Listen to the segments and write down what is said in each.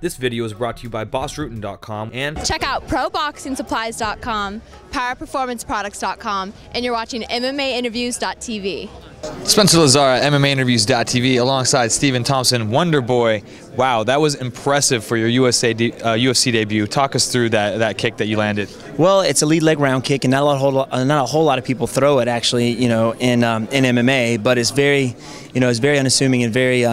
This video is brought to you by BossRootin.com and check out ProBoxingSupplies.com, PowerPerformanceProducts.com, and you're watching MMAinterviews.tv. Spencer Lazar at MMAinterviews.tv alongside Stephen Thompson, Wonder Boy. Wow, that was impressive for your UFC debut. Talk us through that kick that you landed. Well, it's a lead leg round kick, and not a whole lot of people throw it actually, in MMA. But it's very, it's very unassuming and very,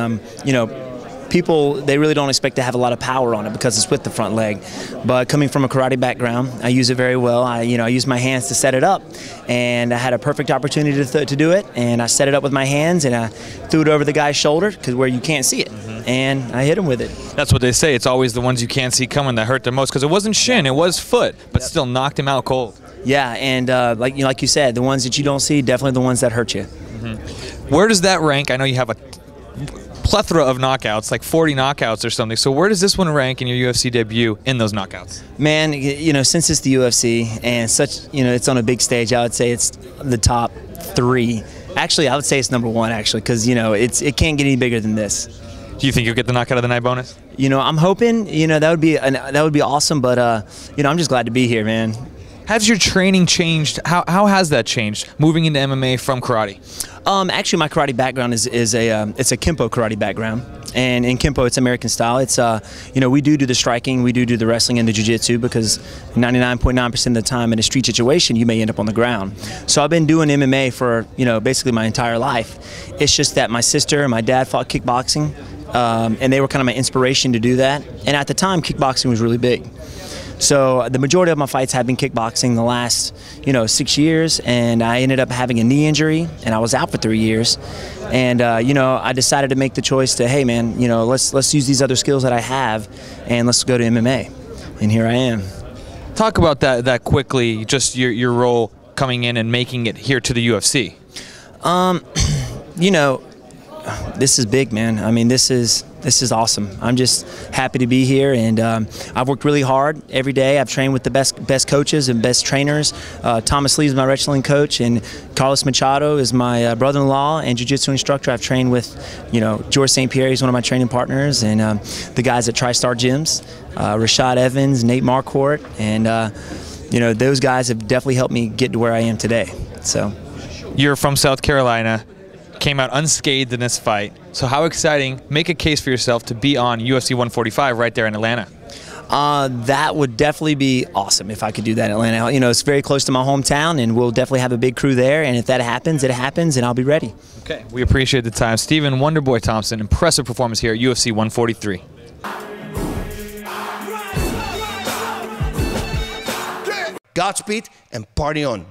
people, they really don't expect to have a lot of power on it because it's with the front leg. But coming from a karate background, I use it very well. I use my hands to set it up, and I had a perfect opportunity to do it. And I set it up with my hands, and I threw it over the guy's shoulder where you can't see it, and I hit him with it. That's what they say. It's always the ones you can't see coming that hurt the most, because it wasn't shin, it was foot, but still knocked him out cold. Yeah, and like you said, the ones that you don't see, definitely the ones that hurt you. Where does that rank? I know you have a plethora of knockouts, like 40 knockouts or something. So where does this one rank in your UFC debut in those knockouts? Man, since it's the UFC and it's on a big stage, I would say it's the top 3. Actually, I would say it's number 1 actually, because it can't get any bigger than this. Do you think you'll get the knockout of the night bonus? I'm hoping. That would be awesome. But I'm just glad to be here, man. Has your training changed? How has that changed, moving into MMA from karate? Actually, my karate background is it's a Kempo karate background, and in Kempo it's American style. It's we do the striking, we do the wrestling and the jiu-jitsu, because 99.9% of the time in a street situation you may end up on the ground. So I've been doing MMA for basically my entire life. It's just that my sister and my dad fought kickboxing, and they were kind of my inspiration to do that. And at the time, kickboxing was really big. So the majority of my fights have been kickboxing the last, 6 years, and I ended up having a knee injury, and I was out for 3 years. And I decided to make the choice to, hey man, let's use these other skills that I have, and let's go to MMA. And here I am. Talk about that quickly, just your role coming in and making it here to the UFC. This is big, man. I mean, this is awesome. I'm just happy to be here, and I've worked really hard every day. I've trained with the best coaches and best trainers. Thomas Lee is my wrestling coach, and Carlos Machado is my brother-in-law and jiu-jitsu instructor. I've trained with, George St. Pierre, he's one of my training partners, and the guys at TriStar Gyms, Rashad Evans, Nate Marquardt, and those guys have definitely helped me get to where I am today. So, you're from South Carolina. Came out unscathed in this fight. So how exciting, make a case for yourself to be on UFC 145 right there in Atlanta. That would definitely be awesome if I could do that in Atlanta. It's very close to my hometown, and we'll definitely have a big crew there, and if that happens, it happens, and I'll be ready. Okay, we appreciate the time. Stephen Wonderboy Thompson, impressive performance here at UFC 143. Godspeed and party on.